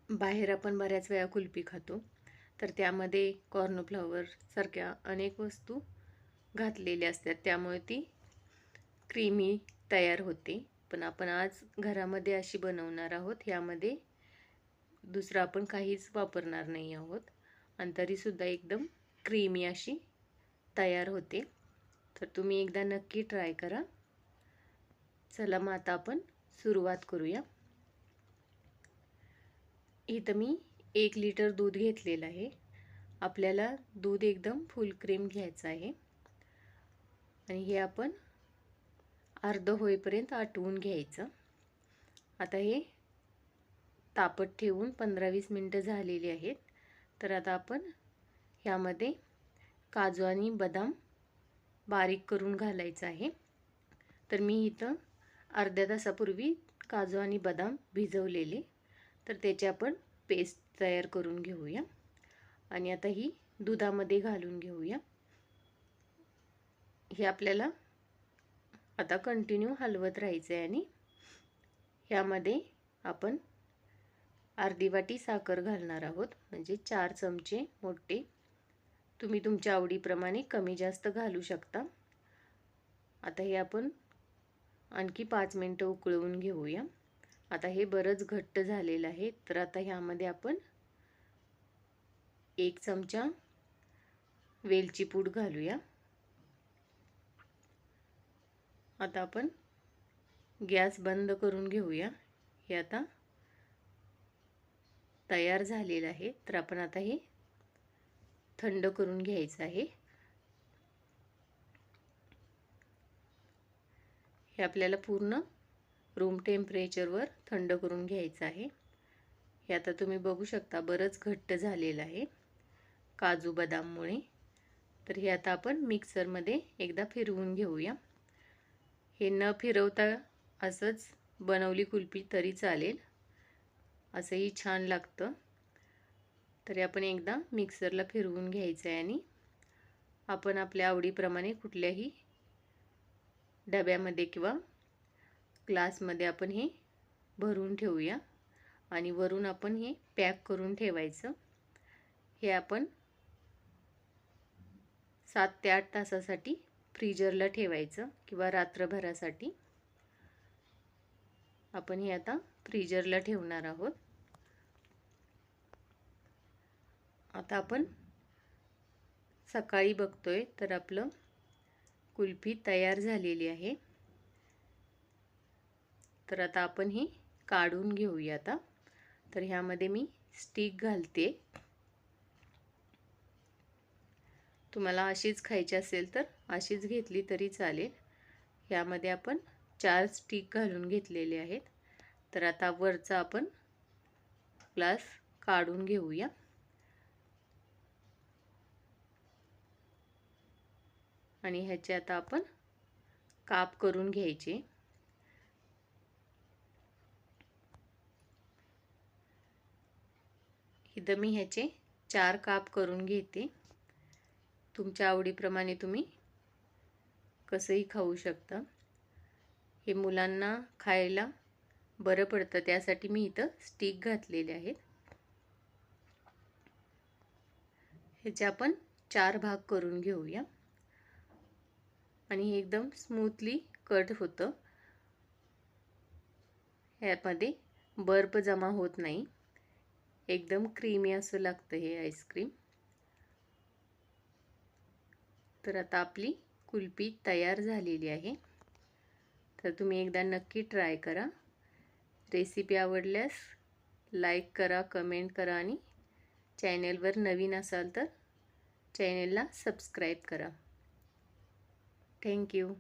बाहेर आपण बऱ्याच वेळा कुल्फी खातो, तर त्यामध्ये कॉर्नफ्लॉवर सारख्या अनेक वस्तू घातलेल्या असतात, त्यामुळे ती क्रीमी तयार होते. पण आपण आज घरामध्ये अशी बनवणार आहोत. यामध्ये दुसरं आपण काहीच वापरणार नाही आहोत आणि तरीसुद्धा एकदम क्रीमी अशी तयार होते. तर तुम्ही एकदा नक्की ट्राय करा. चला मग आता आपण सुरुवात करूया. इथं मी 1 लिटर दूध घेतलेलं आहे. आपल्याला दूध एकदम फुल क्रीम घ्यायचं आहे आणि हे आपण अर्ध होईपर्यंत आटवून घ्यायचं. आता हे तापत ठेवून 15-20 मिनटं झालेली आहेत. तर आता आपण ह्यामध्ये काजू आणि बदाम बारीक करून घालायचं आहे. तर मी इथं अर्ध्या तासापूर्वी काजू आणि बदाम भिजवलेले, तर त्याची आपण पेस्ट तयार करून घेऊया आणि आता ही दुधामध्ये घालून घेऊया. हे आपल्याला आता कंटिन्यू हलवत राहायचं आहे आणि ह्यामध्ये आपण अर्धी वाटी साखर घालणार आहोत, म्हणजे 4 चमचे मोठे. तुम्ही तुमच्या आवडीप्रमाणे कमी जास्त घालू शकता. आता हे आपण आणखी 5 मिनटं उकळवून घेऊया. आता हे बरंच घट्ट झालेलं आहे, तर आता ह्यामध्ये आपण 1 चमचा वेलची पूड घालूया. आता आपण गॅस बंद करून घेऊया. हे आता तयार झालेलं आहे, तर आपण आता हे थंड करून घ्यायचं आहे. हे आपल्याला पूर्ण रूम टेम्परेचरवर थंड करून घ्यायचं आहे. हे आता तुम्ही बघू शकता बरंच घट्ट झालेलं आहे काजू बदाममुळे. तर हे आता आपण मिक्सरमध्ये एकदा फिरवून घेऊया. हे न फिरवता असंच बनवली कुल्फी तरी चालेल, असंही छान लागतं. तरी आपण एकदा मिक्सरला फिरवून घ्यायचं आहे आणि आपण आपल्या आवडीप्रमाणे कुठल्याही डब्यामध्ये किंवा ग्लासमध्ये आपण हे भरून ठेवूया आणि वरून आपण हे पॅक करून ठेवायचं. हे आपण 7 ते 8 तासासाठी फ्रीजरला ठेवायचं किंवा रात्रभरासाठी. आपण हे आता फ्रीजरला ठेवणार आहोत. आता आपण सकाळी बघतोय तर आपलं कुल्फी तयार झालेली आहे. तर आता आपण ही काढून घेऊया. आता तर ह्यामध्ये मी स्टिक घालते. तुम्हाला अशीच खायची असेल तर अशीच घेतली तरी चालेल. ह्यामध्ये आपण 4 स्टिक घालून घेतलेले आहेत. तर आता वरचा आपण ग्लास काढून घेऊया. आणि ह्याचे आता आपण काप करून घ्यायचे. इथं मी ह्याचे 4 काप करून घेते. तुमच्या आवडीप्रमाणे तुम्ही कसंही खाऊ शकता. हे मुलांना खायला बरं पडतं, त्यासाठी मी इथं स्टिक घातलेले आहेत. ह्याचे आपण 4 भाग करून घेऊया आणि हे एकदम स्मूथली कट होतं. ह्यामध्ये बर्फ जमा होत नाही. एकदम क्रीमी असं लागतं हे आईस्क्रीम. तर आता आपली कुल्फी तयार झालेली आहे. तर तुम्ही एकदा नक्की ट्राय करा. रेसिपी आवडल्यास लाईक करा, कमेंट करा आणि चॅनेलवर नवीन असाल तर चॅनेलला सबस्क्राईब करा. थँक्यू.